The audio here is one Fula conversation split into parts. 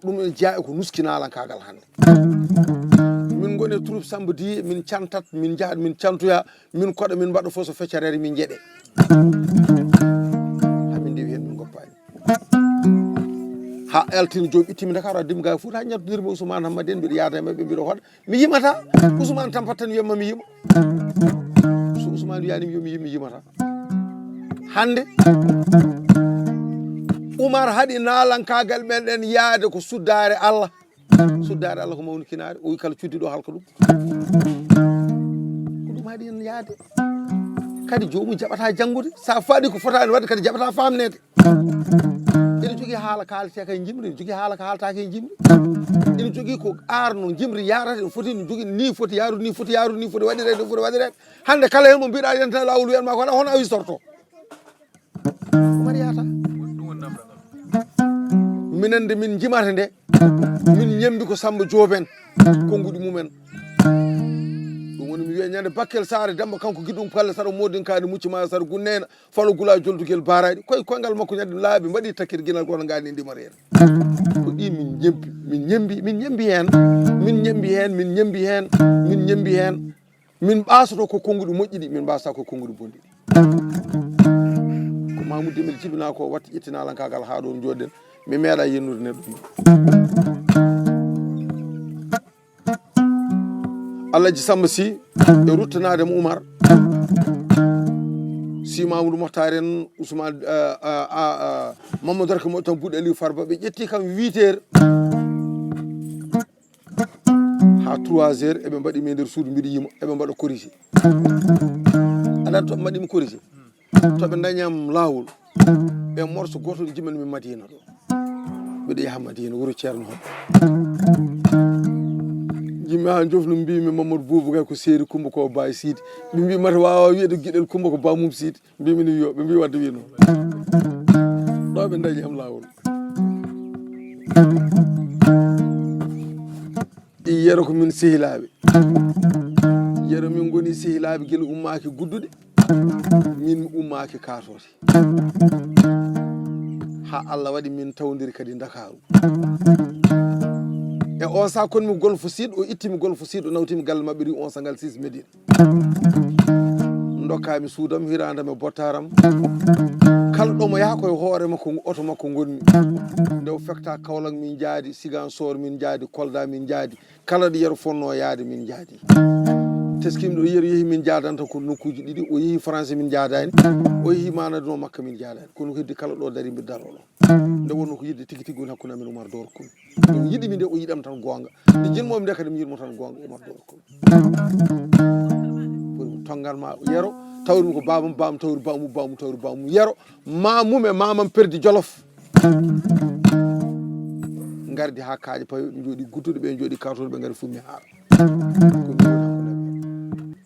ɗum en jeeya ko nuskinalankaagal hannde min goni troupe Samba Di min cantat min jahat min cantoya min koɗa min mbaɗa fof so feccarere min jeeɗe hamin ndewi hen min goppani ha altini jooɓi ittimi Dakar addimi ga Fouta ha ñattodirmi Ousmane Hamadi en mbiɗa yaada e mabɓe mbiɗa hoɗa mi yimata Ousmane tampat tan wiyatma mi yima so Ousmane wiyani mi yimata hande Oumar haɗi nalankagal meɗen yaade ko suddare Allah ko mawni kinare o wi kala cuddiɗo halka ɗum ko ɗum haɗi hen yaade kadi jomum jaɓata janggude sa faɗi ko fotani wadde kadi jaɓata famnede ene jogui haala kalete kay jimri ene jogui haala ko haaltake e jimri ene jogui ko arno jimri yarata ene foti ne jogui ni foti yarude ni foti waɗirede hande kala hen mo mbiɗa yen tan lawol wiyanma ko hono a wistorto Oumar yata minen nde min jimata nde min ñembi ko Samba Jooben konnguɗi mumen ɗum woni mi wiya ñande Bakel Sare Demba kanko giɗum palle saɗa modinkani muccima saɗa gunnena falo gula joldugel baraɗi koyngal makko ñande laaɓi mbaɗi takkir guinal goto gani ndimar hen ko ɗi min ñembi hen min ɓasoto ko konnguɗi moƴƴi ɗi min mbasata ko konnguɗi bonɗi ɗi ko Mamoudou Demel jibina ko watta ƴettinalankaagal ha ɗo joɗɗen mi meeɗa yennude neɗɗo Alaji Samba Sy e ruttanademo Oumar Sy Mamoudou Mokhtar en Ousmane Mamadou Raka mo tan Bouɗi Aliou Farba ɓe ƴetti kam 8 heures ha 3 heures eɓe mbaɗi mi nder suudu mbiɗa yima eɓe mbaɗa corrigé aɗa toɓe mbaɗimi corrigé toɓe dañam lawol ɓe morso goto ɗo jimani min Madina ɗo mbiɗa yaha Madina wuuro ceerno hon jimmi ha jofnu mbimi Mamadou Boubou ko seeri Coumba ko Baye Sidi ɓe mbi mata wawa wiyede guiɗel Coumba ko Ba Mum Sidi mbimini wiyo ɓe mbi wadde wi noon ɗo ɓe dañi am lawol yero ko min sehilaɓe yero min goni sehilaɓe guila ummaki gudduɗe min mi ummaki katote ha Allah waɗi min tawdiri kadi Dakaru e on sa konmi Golf Sud o ittimi Golf Sud o nawtimi galle mabɓe ri on sangal 6 Médine dokkami suudam hirandam e bottaram kala ɗomo yaha koye hoore makko oto makko gonmi nde o fekta Kaolack min jaadi Ziguinchor min jaadi Kolda min jaadi kala ɗo yero fonno yaade min jaadi teskimi ɗo yeru yeehi min jadanta ko nokkuji ɗiɗi o yeehi France min jadani o yeehi manadino Makka min jadani kono heddi kala ɗo dari mbi daroɗo nde wonno ko yidde tigui tigui woni hakkude amen Oumar Doro Coumba ɗum yiɗimi nde o yiɗam tan gonga nde jinmomi nde kadi mi yiɗmo tan gonga Oumar Doro Coumba pour tongal ma yero tawrimi ko bamam tawri bamum yero mamum e mamam perdi Jolof gardi ha kaaƴe pawi ɓe jooɗi gudduɗo ɓe jooɗi kawtoɗo ɓe gari fummi haala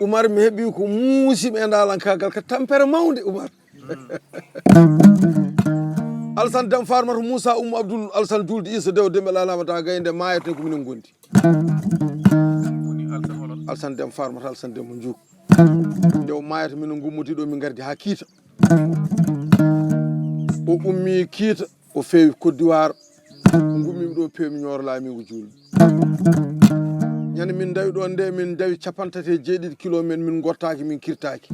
Oumar mi heeɓi ko muusimi e ndalankagal ko tampere mawde Oumar Alassane Deme Farmata Moussa Oumou Abdoul Alassane Doulde Issa Dew Dembel Alamata Gaynde mayate ko minen gondi Alassane Deme Farmata Alassane Deme mo Diouk nde o mayata minen gummoti ɗo min gardi ha Kiita o ummi Kiita o feewi Côte d'Ivoire gummimi ɗo pewmi Nioro Lamigo julɓe ñande min dawi ɗo nde min dawi 37 kilométre min gottaki min kirtaki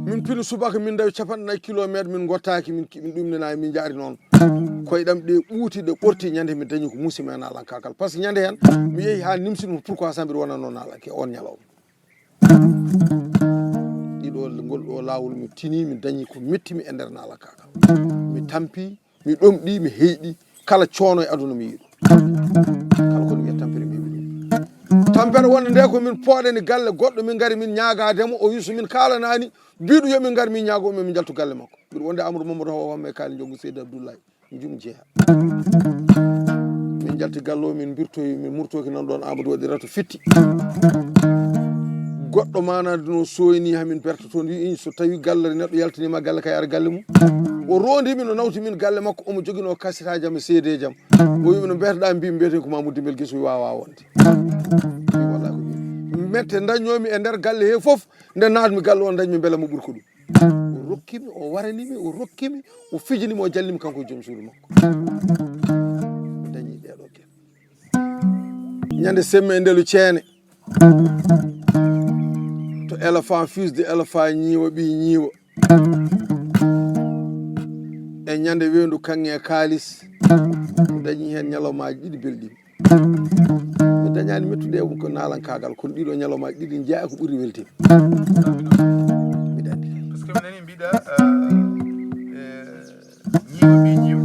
min pini subaka min dawi 49 kilométre min gottaki min ɗumninaki min jaari noon koyɗam ɗe ɓuuti ɗe ɓorti ñande mi dañi ko musidɓe e naalankakal par ce que ñande hen mi yeehi ha nimsimi pourquoi sa mbiɗa wona noon naalanke on ñalawma ɗiɗo ngol ɗo lawol mi tini mi dañi ko mettimi e nder naalankakal mi tampi mi ɗomɗi mi heyɗi kala coono e aduna mi yiiɗo kala kono wiya tampere mi yiɗi tampere wonde nde ko min pooɗeni galle goɗɗo min gari min ñagademo o wi so min kalanani mbiɗo yomin gar min ñagomi min jaltu galle makko mbiɗo wonde Amadou Mamadou Hawa wamme kaali joggu Seydi Abdoulaye mi jum jeeha min jalti gallo min birtoyi min murtoki nan ɗon Amadou waɗi rato fitti goɗɗo manade no soyni hamin perta toon wi so tawi galle neɗɗo yaltinima galle kay ara galle mum o rondimi no nawti min galle makko omo joguino kasitaji am e seede jam o wimi no mbeteɗa mbimi mbiyete ko Mamoudou Dembel Guisso wawa wonde wallahi ko wi mette dañomi e nder galle he foof nde natmi galle o dañmi beele mo ɓuuri ko ɗum o rokkimi o waranimi o rokkimi o fijinimi o jallimi kanko e joom suudu makko ñande semme ndelu ceene to éléphant fusde éléphant ñiiwa ɓi ñiiwa e ñande weyndu kanŋe kaalis dañi hen ñalawmaji ɗiɗi belɗimi mi dañani mettude ko nalankagal kono ɗiɗo ñalawmaji ɗiɗi jeeya ko ɓuuri weltimi miɗa andi par ce que mi nani mbiɗa ñiiwa ɓi ñiiwa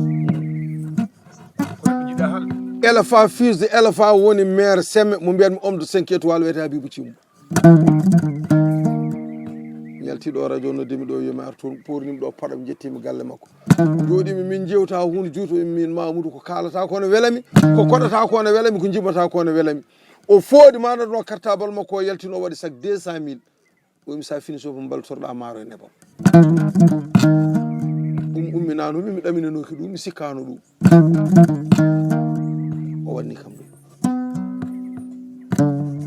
kono ɓe jiɗa halde éléphant fusde éléphant woni maire semme mo mbiyatmi homme de 5 étoiles wiyete Habibou Thimbo ñaltiɗo radio noddimi ɗo yomi ar toon pornimi ɗo paɗam jettimi galle makko jooɗimi min jewta hunde juutomi min Mamoudou ko kalata ko ne welami ko koɗata ko ne welami ko jibbata ko ne welami o fooɗi manatno cartable makko o yaltino waɗi sac 200 000 omi sa fini sobo baltorɗa maaro e nebam ɗum umminanumi mi ɗaminanoki ɗum mi sikkano ɗum o wanni kam ɗum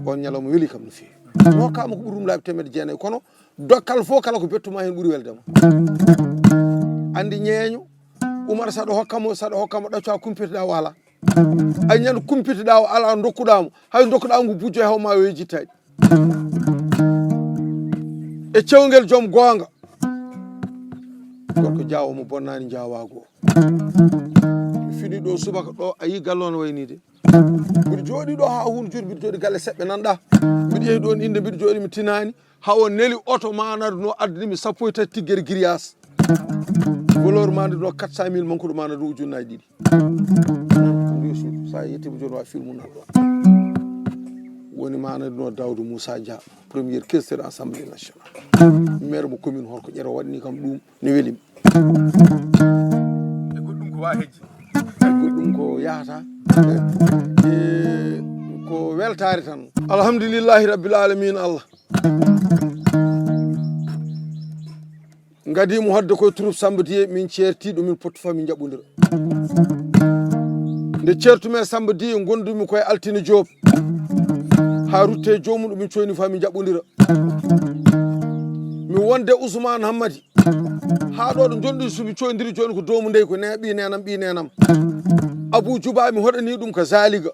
on ñalawma weeli kam no fewi nokkama ko ɓuuri ɗum laabi 900 kono dokkal fof kala ko bettuma hen ɓuuri weldema andi ñeeño Oumar saɗa hokkamo ɗacca kumpitoɗa o ala a ñande kumpitoɗa o ala dokkuɗamo hay dokkuɗamo ko bujjo e haw ma yo jittaɗi e cewgel joom gonga gorko jawo mo bonnani jawago mi fini ɗo subaka ɗo a yi galle on wayni de mbiɗa jooɗi ɗo ha hunde joni mbiɗa jooɗi galle seɓɓe nanɗa mbiɗa yeehi ɗon inde mbiɗa jooɗi mi tinani hawo neli oto manade no addani sappo e tati tiggere grillage valeur mande ɗo 400 000 manque ɗo manade ujunnaji ɗiɗi sa yettima joni wa film nan ɗo woni manade no Daoudou Moussa Dia premier questeur assemblée nationale maire mo commune holko ƴero waɗni kam ɗum ne welimi e goɗɗum ko wa hejji goɗɗum ko yahata ko weltare tan alhamdulillahi rabbil alamin Allah gadimo hodde koye troupe Samba Dié min certiɗo min potti fa min jaɓɓodira nde certumen Samba Dié gondumi koye Altine Diop ha rutte jomum ɗo min coyni fa min jaɓɓodira mi wonde Ousmane Hammadi ha ɗo ɗo jonɗi somi coydiri joni ko domu ndey ko ɓi nenam Abou Djouba mi hoɗani ɗum ko Zaliga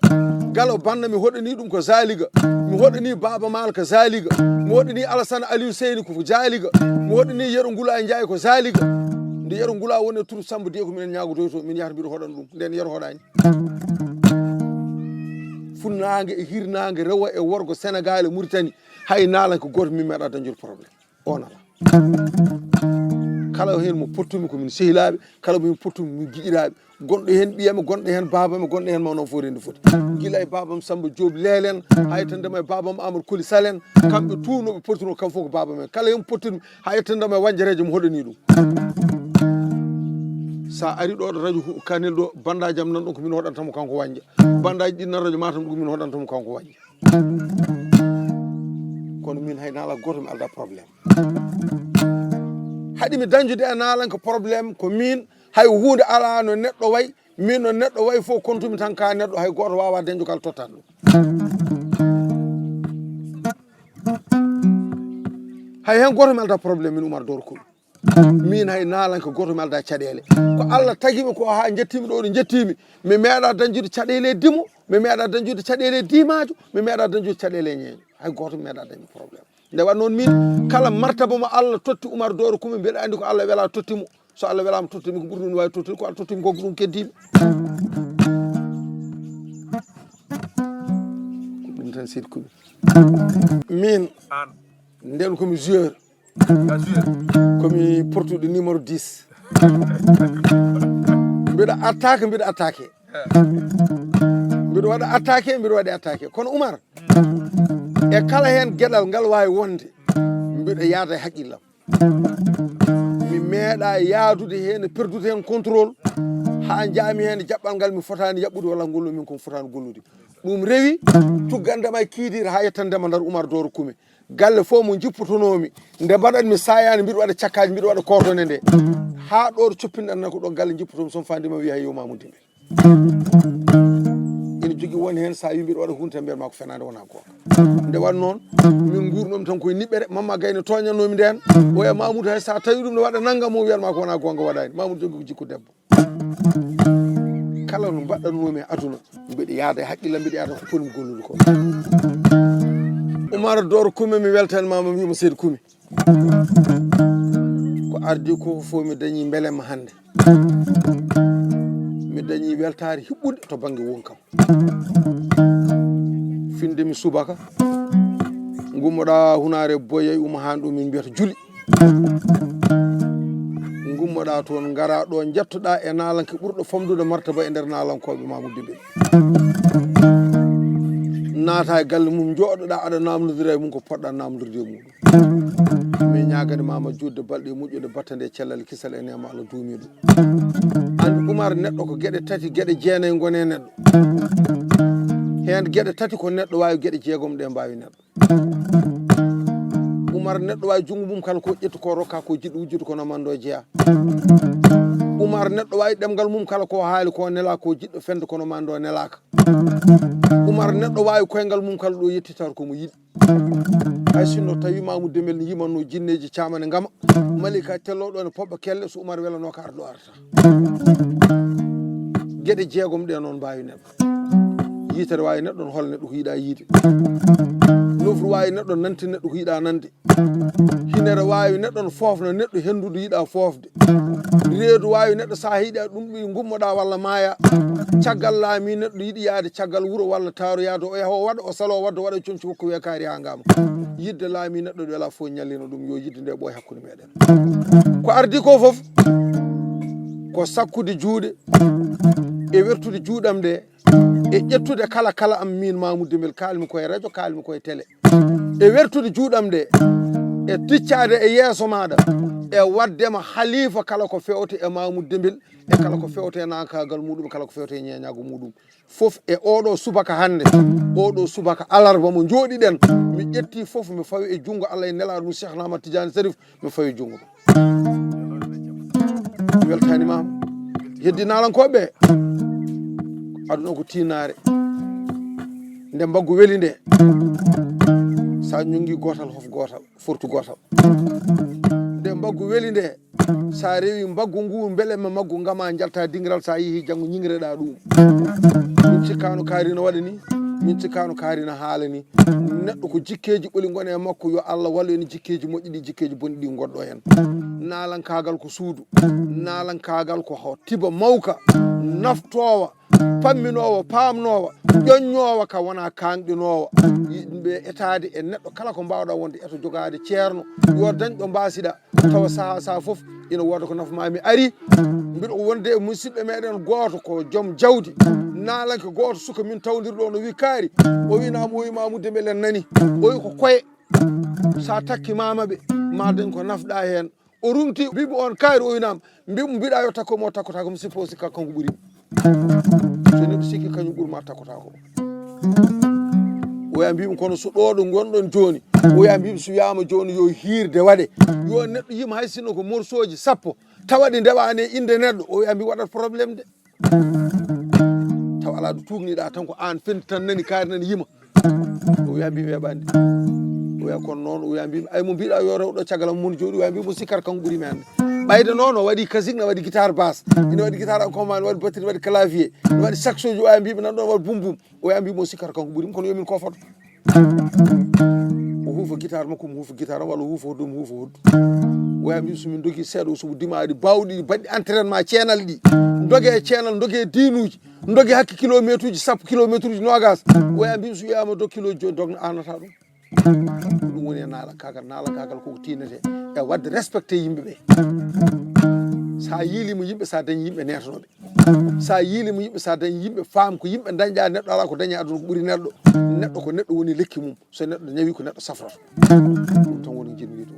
Gallo Banna mi hoɗani ɗum ko Zaliga mi hoɗani Baba Mal ko Zaliga mi hoɗani Alassane Aliou Seyni ko Zaliga mi hoɗani Yero Ngula Ndiaye ko Zaliga nde Yero Ngula woni tour Samba Dié ko minen ñagotoy to min yahata mbiɗa hoɗan ɗum nden Yero hoɗani funnangue e hirnangue rewo e worgo Sénégal e Mauritanie hay nalan ko goto min meeɗa dañjude probléme on ala kala hen mo pottumi komin sehilaɓe kala momin pottumi min guiƴiraɓe gonɗo hen ɓiyame gonɗo hen babame gonɗo hen mawnon fo rende foti guila e babam Samba Diop leelen ha yettandema e babam Amadou Koli Salen kamɓe tunoɓe pottino kam fof ko babamen kala hen pottumi ha yettandema e wanjareje mo hoɗani ɗum sa ari ɗo ɗo radio kanel ɗo bandaji am nan ɗon ko min hoɗantamo kanko wanja bandaji ɗi nan radio Matam ɗum min hoɗantamo kanko wanja kono min hay naala goto mi alda probléme haɗi mi dañjude e naalanko probléme ko min hay hunde ala no neɗɗo way min no neɗɗo way fof kontumi tan ka neɗɗo hay goto wawa dañju kala tottan ɗum hay hen goto mi alda probléme min Oumar Doro Coly min hay naalanko goto mi alda caɗele ko Allah tagimi ko ha jettimi ɗo ɗo jettimi mi meeɗa dañjude caɗele dimo mi meeɗa dañjude caɗele dimajo mi meeɗa dañjude caɗele ñeeño hay goto mi meeɗa dañde probléme nde wat noon min kala martaba mo Allah totti Oumar Doro Coly mbiɗa andi ko Allah wela tottimo so Allah welama tottimi ko ɓuuri ɗum wawi tottude ko Allah tottimi ko ɗum keddimi ko ɗum tan seydi Coly min nden komi joueur komi portuɗo numéro 10 mbiɗa attaque mbiɗa waɗa attaqué mbiɗa waɗi attaqué kono Oumar e kala hen gueɗal ngal wawi wonde mbiɗa yaada e haqqillam mi meeɗa yaadude hen perdude hen contrôle ha jaami hen jaɓɓal ngal mi fotani yaɓɓude walla gollu min komi fotani gollude ɗum rewi tuggandema e kiidire ha yettandema ndar Oumar Doro Coly galle fof mo jippotonomi nde mbaɗatmi sayani mbiɗa waɗa cakkaji mbiɗa waɗa kordone nde ha ɗo ɗo coppinɗanna ko ɗo galle jippotomi son fandima wiya hay yo Mamoudou Dimbel ina jogui woni hen sa wi mbiɗa waɗa hunde tan mbiyatma ko fenade wona gonga nde wat noon min gurnomi tan koye niɓɓere Mamma Gaye toñannomi nden o e Mamoudou hay sa tawi ɗum ne waɗa naggam mo wiyatma ko wona gonga waɗani Mamoudou jogui ko jikku debbo kala no mbaɗɗannomi e aduna mbiɗa yaada e haqqilla mbiɗa yaada ko poni mi gollude ko Oumar Doro Kume mi weltanimama mi wima seydi Kume ko ardi ko fof mi dañi beelema hande mi dañi weltare hiɓɓude to banggue wonkam findemi subaka gummoɗa hunare boye uma han ɗum min mbiyata juuli gummoɗa toon gara ɗo jettoɗa e nalanke ɓurɗo famdude martaba e nder nalankoɓe Mamoudou Dembélé naata e galle mum jooɗoɗa aɗa namdodira e mum ko poɗɗa namdorde e muɗum min ñagani mama judde balɗe moƴƴude battande e cellal kisal e nema Allah duumi ɗum andi Oumar neɗɗo ko gueɗe tati gueɗe jeenayyi gone neɗɗo hen gueɗe tati ko neɗɗo wawi gueɗe jeegom ɗe mbawi neɗɗo Oumar neɗɗo wawi jungo mum kala ko ƴettu ko rokka ko jiɗɗo wujjude kono mando jeeya Oumar neɗɗo wawi ɗemgal mum kala ko haali ko nela ko jiɗɗo fende kono mando nelaka Oumar neɗɗo wawi koyngal mum kala ɗo yettitata komo yiɗi hay sinno tawi Mamoudou Dembélé ne yimanno jinneji camane gama malika telloɗo ne poɓɓa kelle so Oumar welano ko arɗo arata gueɗe jeegom ɗe noon mbawi neɗɗo yitere wawi neɗɗo no hola neɗɗo ko yiiɗa yiide nofru wawi neɗɗo nante neɗɗo ko yiiɗa nande hinere wawi neɗɗo no fofna neɗɗo hendude yiiɗa fofde reedu wawi neɗɗo sa hiiɗa ɗum ɓi gummoɗa walla maaya caggal laami neɗɗo yiiɗi yaade caggal wuuro walla taaru yaade o yaha o waɗa o salo o wadda waɗa conci hokko wiya kaari ha gama yidde laami neɗɗo ɗo wela fof ñallino ɗum yo yidde nde ɓooy hakkude meɗen ko ardi ko foof ko sakkude juuɗe e wertude juuɗam nde e ƴettude kala am min Mamoudou Dembélé kalmi koye radio kalmi koye télé e wertude juuɗam nde e ticcade e yeeso maɗa e waddema halifa kala ko fewte e Mamoudou Dembélé e kala ko fewte e nankagal muɗum kala ko fewte e ñeñago muɗum fof e oɗo subaka hande oɗo subaka alarba mo jooɗiɗen mi ƴetti fof mi fawi e jungo Allah e nelaɗo mum Cheikh Ahmad Tidiane Sarif mi fawi jungo ɗo weltanimama heddi nalankoɓe aduna ko tinare nde mbaggu weli nde sa ñongi gotal hof gotal fortu gotal nde mbaggu weli nde sa rewi mbaggu ngu beelema maggu gama jalta dingiral sa yeehi janggo ñingreɗa ɗum min cikkano kaari no waɗa ni min cikkano kaari no haala ni neɗɗo ko jikkeji ɓoli gone e makko yo Allah wallu en jikkeji moƴƴi ɗi jikkeji bonni ɗi goɗɗo hen nalankagal ko suudu nalankagal ko tiba mawka naftowa pamminowo pamnowo ƴoññowo ka wona kanɗinowo yimɓe etade e neɗɗo kala ko mbawɗa wonde eto jogade ceerno yo dañɗo mbasiɗa tawa saaha fof ina woda ko nafmami ari mbiɗo wonde e musidɓe meɗen goto ko joom jawdi nalanke goto suka min tawdirɗo no wi kaari o winama o wi Mamoudou Dembélé nani o wi ko koye sa takki mamaɓe ma dañ ko nafɗa hen o rumti mbiɓe on kaari o winama mbiɗa yo takko mo takkota ko mi sippo sikka kanko ɓuuri so neɗɗo sikki kañum ɓuurma takkota ko oya mbimi kono so ɗoɗo gonɗon joni oya mbimi so wiyama joni yo hirde waɗe yo neɗɗo yima hay sinno ko morceau ji 10 tawaɗi ndewani inde neɗɗo oya mbi waɗat probléme de taw ala ɗo tugniɗa tan ko an fendi tan nani kaari nani yima oya mbimi weɓande oya kono noon oya mbimi ay mo mbiɗa yo rewɗo caggal mon jooɗi oya mbimi mo sikkata kanko ɓuuri mi hande ɓayde noon o waɗi kasique ne waɗi guitare basse ina waɗi guitare accompagné waɗi batterie waɗi clavier ne waɗi saxo ji oya mbimi nan ɗon waɗi bum bum oya mbimi mo sikkata kanko ɓuuri mi kono yomin kofoto o huufa guitare makko mo huufa guitare walla o huufa hoddu mo huufa hoddu oya mbimi somin dogui seeɗa somo dimaɗi bawɗi baɗɗi entraînement ceenal ɗi dogue e ceenal dogue e diinuji dogue hakke kilométre uji 10 kilométre uji nogas oya mbimi so wiyama dog kilo joni dogno anata ɗum ɗum woni e nalankagal koko tinete e wadde respecté yimɓeɓe sa yiilimo yimɓe sa dañi yimɓe netanoɓe sa yiilimo yimɓe sa dañi yimɓe faam ko yimɓe dañƴa neɗɗo ala ko dañi aduna ko ɓuuri neɗɗo ko neɗɗo woni lekki mum so neɗɗo ñawi ko neɗɗo safrata ɗum tan woni jinmi wiide